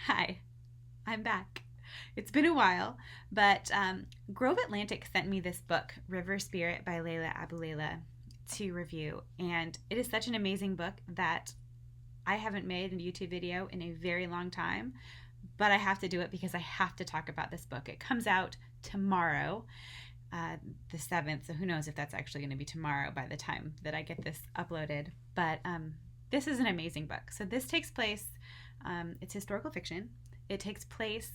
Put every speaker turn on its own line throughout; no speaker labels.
Hi, I'm back. It's been a while, but Grove Atlantic sent me this book, River Spirit by Leila Aboulela, to review. And it is such an amazing book that I haven't made a YouTube video in a very long time, but I have to do it because I have to talk about this book. It comes out tomorrow, the 7th, so who knows if that's actually going to be tomorrow by the time that I get this uploaded. But this is an amazing book. So this takes place, it's historical fiction. It takes place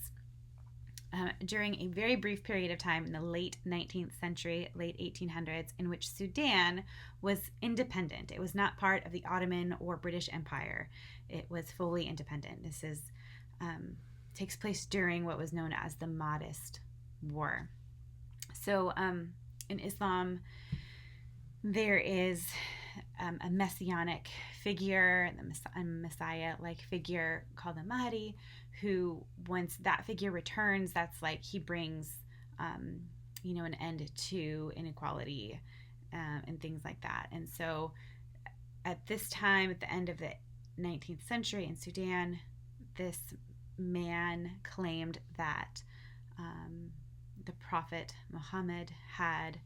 during a very brief period of time in the late 19th century, late 1800s, in which Sudan was independent. It was not part of the Ottoman or British Empire. It was fully independent. This is takes place during what was known as the Mahdist War. So in Islam, there is a messianic figure, a Messiah-like figure called the Mahdi, who, once that figure returns, that's like he brings, an end to inequality and things like that. And so at this time, at the end of the 19th century in Sudan, this man claimed that the Prophet Muhammad had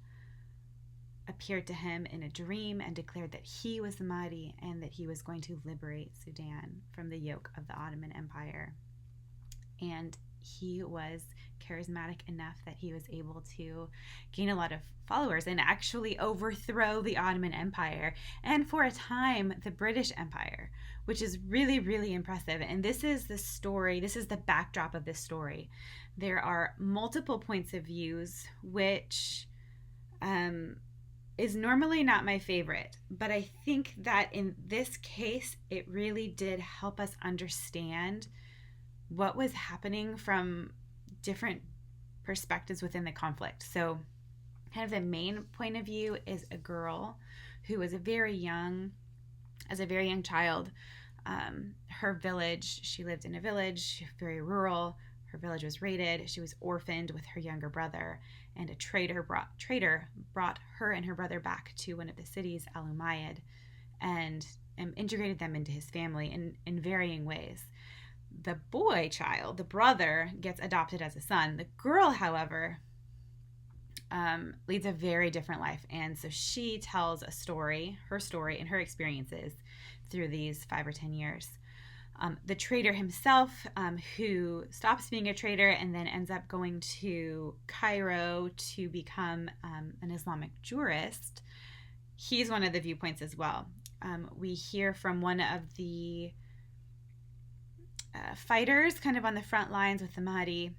appeared to him in a dream and declared that he was the Mahdi and that he was going to liberate Sudan from the yoke of the Ottoman Empire. And he was charismatic enough that he was able to gain a lot of followers and actually overthrow the Ottoman Empire and, for a time, the British Empire, which is really, really impressive. And this is the story, this is the backdrop of this story. There are multiple points of views, which is normally not my favorite, but I think that in this case, it really did help us understand what was happening from different perspectives within the conflict. So kind of the main point of view is a girl who was as a very young child, her village, she lived in a village, very rural. Her village was raided. She was orphaned with her younger brother, and a traitor brought her and her brother back to one of the cities, Al Umayyad, and integrated them into his family in varying ways. The boy child, the brother, gets adopted as a son. The girl, however, leads a very different life. And so she tells her story and her experiences through these 5 or 10 years. The traitor himself, who stops being a traitor and then ends up going to Cairo to become an Islamic jurist, he's one of the viewpoints as well. We hear from one of the fighters kind of on the front lines with the Mahdi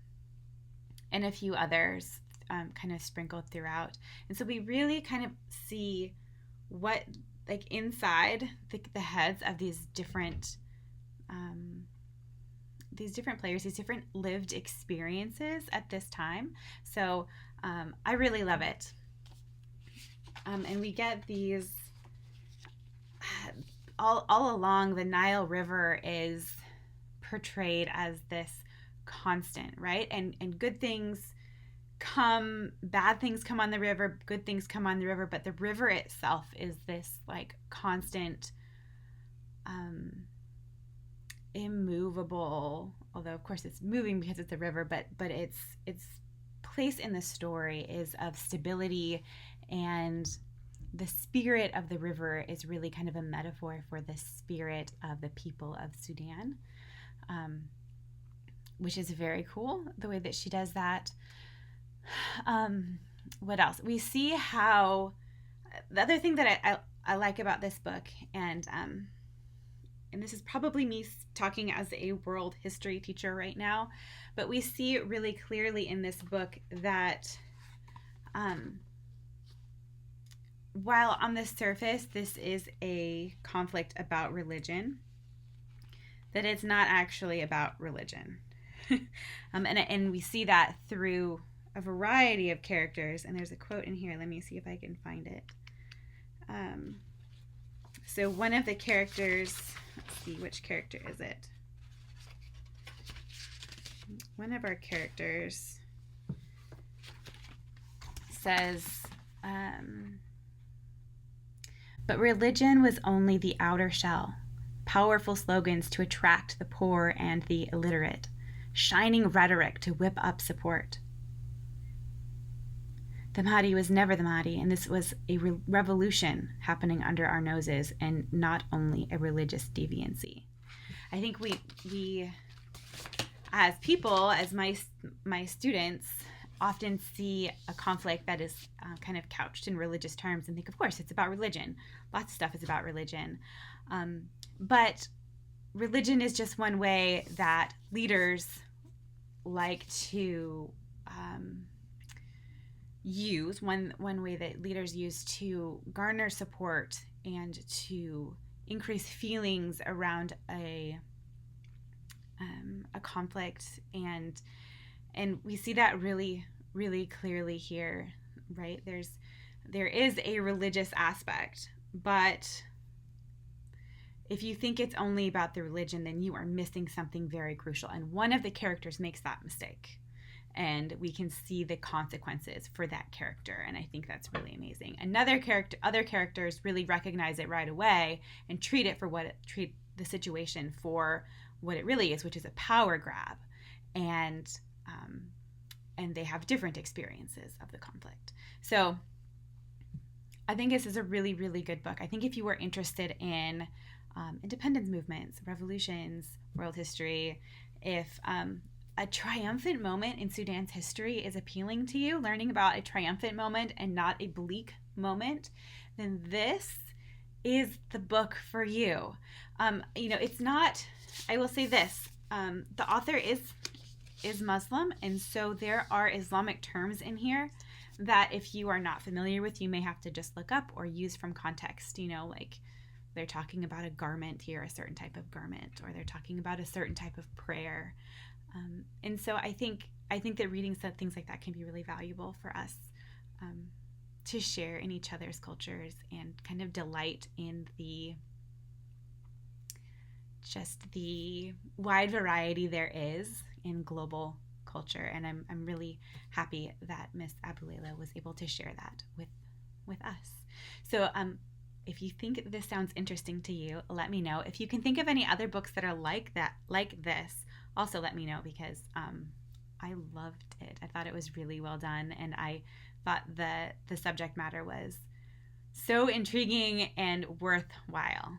and a few others kind of sprinkled throughout. And so we really kind of see what, like, inside the heads of these different players, these different lived experiences at this time. So I really love it. And we get these all along. The Nile River is portrayed as this constant, right? And good things come, bad things come on the river, good things come on the river, but the river itself is this like constant, immovable, although of course it's moving because it's a river, but its place in the story is of stability, and the spirit of the river is really kind of a metaphor for the spirit of the people of Sudan, which is very cool, the way that she does that. What else? We see how, the other thing that I like about this book, and this is probably me talking as a world history teacher right now, but we see really clearly in this book that while on the surface this is a conflict about religion, that it's not actually about religion. And we see that through a variety of characters. And there's a quote in here. Let me see if I can find it. So one of the characters, let's see, which character is it? One of our characters says, but religion was only the outer shell. powerful slogans to attract the poor and the illiterate, shining rhetoric to whip up support. The Mahdi was never the Mahdi, and this was a revolution happening under our noses, and not only a religious deviancy. I think we as people, as my students, often see a conflict that is kind of couched in religious terms and think, of course, it's about religion. Lots of stuff is about religion. But religion is just one way that leaders like to use, one way that leaders use to garner support and to increase feelings around a conflict, and we see that really, really clearly here, right? There is a religious aspect, but if you think it's only about the religion, then you are missing something very crucial. And one of the characters makes that mistake, and we can see the consequences for that character. And I think that's really amazing. Other characters really recognize it right away and treat the situation for what it really is, which is a power grab. And they have different experiences of the conflict. So I think this is a really, really good book. I think if you were interested in independence movements, revolutions, world history, if a triumphant moment in Sudan's history is appealing to you, learning about a triumphant moment and not a bleak moment, then this is the book for you. It's not, I will say this, the author is Muslim, and so there are Islamic terms in here that if you are not familiar with, you may have to just look up or use from context. Like they're talking about a garment here, a certain type of garment, or they're talking about a certain type of prayer. And so I think that reading things like that can be really valuable for us to share in each other's cultures and kind of delight in the wide variety there is in global culture. And I'm really happy that Miss Aboulela was able to share that with us. So if you think this sounds interesting to you, let me know. If you can think of any other books that are like this, also let me know, because I loved it. I thought it was really well done, and I thought the subject matter was so intriguing and worthwhile.